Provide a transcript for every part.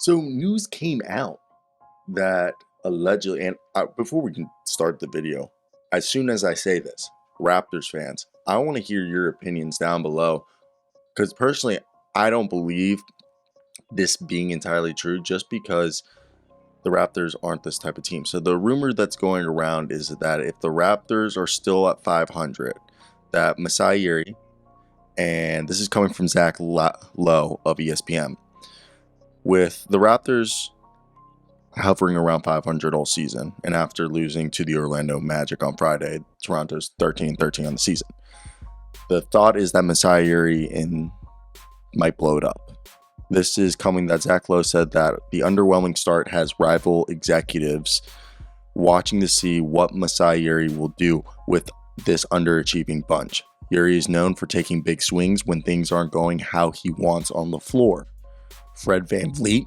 So news came out that allegedly, and before we can start the video, as soon as I say this, Raptors fans, I want to hear your opinions down below. Because personally, I don't believe this being entirely true just because the Raptors aren't this type of team. So the rumor that's going around is that if the Raptors are still at 500, that Masai Ujiri, and this is coming from Zach Lowe of ESPN, with the Raptors hovering around 500 all season, and after losing to the Orlando Magic on Friday, Toronto's 13-13 on the season. The thought is that Masai Ujiri might blow it up. This is coming that Zach Lowe said that the underwhelming start has rival executives watching to see what Masai Ujiri will do with this underachieving bunch. Ujiri is known for taking big swings when things aren't going how he wants on the floor. Fred VanVleet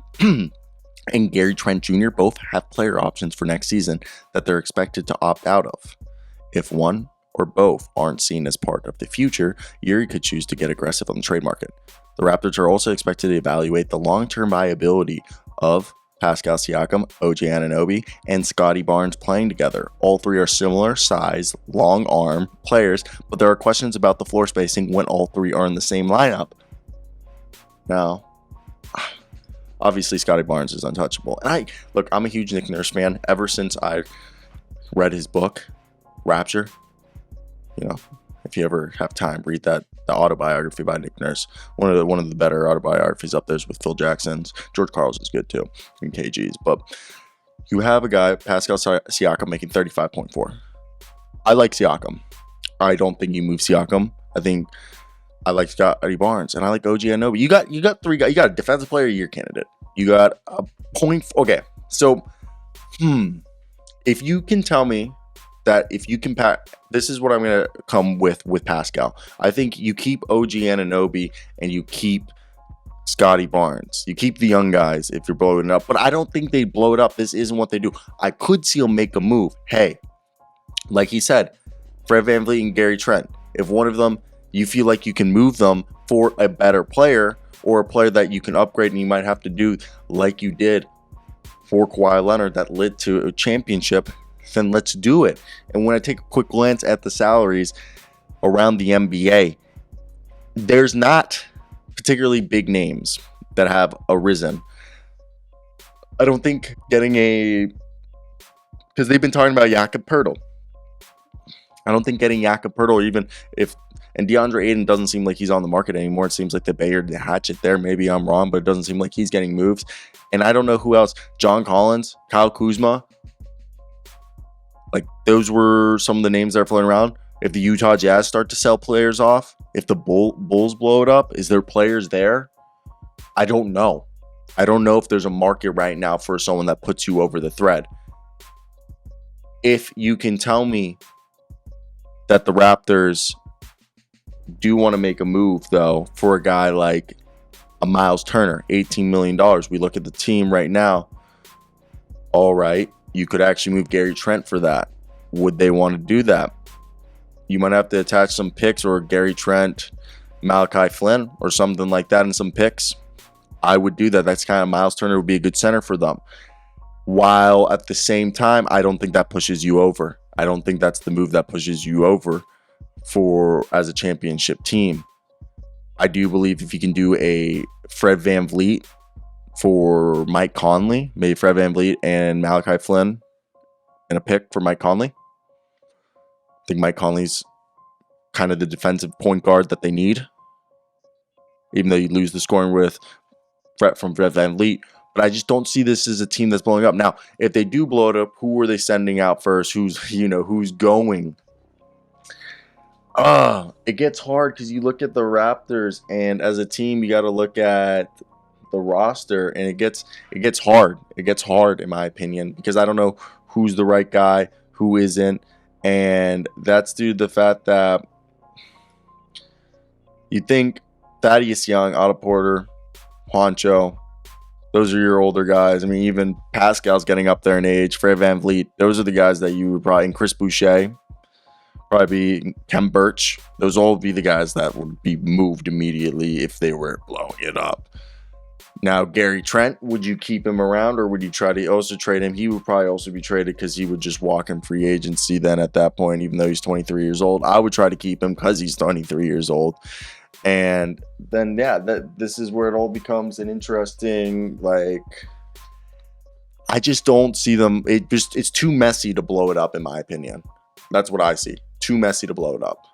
and Gary Trent Jr. both have player options for next season that they're expected to opt out of. If one or both aren't seen as part of the future, Ujiri could choose to get aggressive on the trade market. The Raptors are also expected to evaluate the long-term viability of Pascal Siakam, OG Anunoby, and Scottie Barnes playing together. All three are similar size, long arm players, but there are questions about the floor spacing when all three are in the same lineup. Now, obviously Scottie Barnes is untouchable. And I'm a huge Nick Nurse fan ever since I read his book, Rapture. If you ever have time, read the autobiography by Nick Nurse. One of the better autobiographies up there is with Phil Jackson's. George Carl's is good too, in KG's. But you have a guy, Pascal Siakam, making 35.4. I like Siakam. I don't think you move Siakam. I like Scottie Barnes, and I like OG Anunoby. You got three guys. You got a defensive player of the year candidate. You got a point. Okay, so if you can tell me that if you can this is what I'm going to come with Pascal. I think you keep OG Anunoby and you keep Scottie Barnes. You keep the young guys if you're blowing it up. But I don't think they blow it up. This isn't what they do. I could see them make a move. Hey, like he said, Fred VanVleet and Gary Trent. If one of them, you feel like you can move them for a better player or a player that you can upgrade, and you might have to do like you did for Kawhi Leonard that led to a championship, then let's do it. And when I take a quick glance at the salaries around the NBA, there's not particularly big names that have arisen. I don't think because they've been talking about Jakob Poeltl. I don't think getting Jakob Poeltl, and DeAndre Ayton doesn't seem like he's on the market anymore. It seems like they buried the hatchet there. Maybe I'm wrong, but it doesn't seem like he's getting moves. And I don't know who else. John Collins, Kyle Kuzma. Like, those were some of the names that are floating around. If the Utah Jazz start to sell players off, if the Bulls blow it up, is there players there? I don't know. I don't know if there's a market right now for someone that puts you over the thread. If you can tell me that the Raptors do want to make a move, though, for a guy like a Miles Turner, $18 million. We look at the team right now. All right, you could actually move Gary Trent for that. Would they want to do that? You might have to attach some picks, or Gary Trent, Malachi Flynn, or something like that, and some picks. I would do that. That's kind of Miles Turner would be a good center for them. While at the same time, I don't think that pushes you over. I don't think that's the move that pushes you over as a championship team. I do believe if you can do a Fred VanVleet for Mike Conley, maybe Fred VanVleet and Malachi Flynn, and a pick for Mike Conley. I think Mike Conley's kind of the defensive point guard that they need, even though you lose the scoring with Fred VanVleet. But I just don't see this as a team that's blowing up. Now, if they do blow it up, who are they sending out first? Who's going? It gets hard because you look at the Raptors, and as a team, you got to look at the roster, and it gets hard. It gets hard, in my opinion, because I don't know who's the right guy, who isn't, and that's due to the fact that you think Thaddeus Young, Otto Porter, Juancho, those are your older guys. I mean, even Pascal's getting up there in age. Fred VanVleet, those are the guys that you would probably, and Chris Boucher, probably be Kem Birch. Those all would be the guys that would be moved immediately if they were blowing it up. Now, Gary Trent, would you keep him around or would you try to also trade him? He would probably also be traded because he would just walk in free agency then at that point, even though he's 23 years old. I would try to keep him because he's 23 years old. And then, yeah, this is where it all becomes an interesting, like, I just don't see them. It's too messy to blow it up, in my opinion. That's what I see. Too messy to blow it up.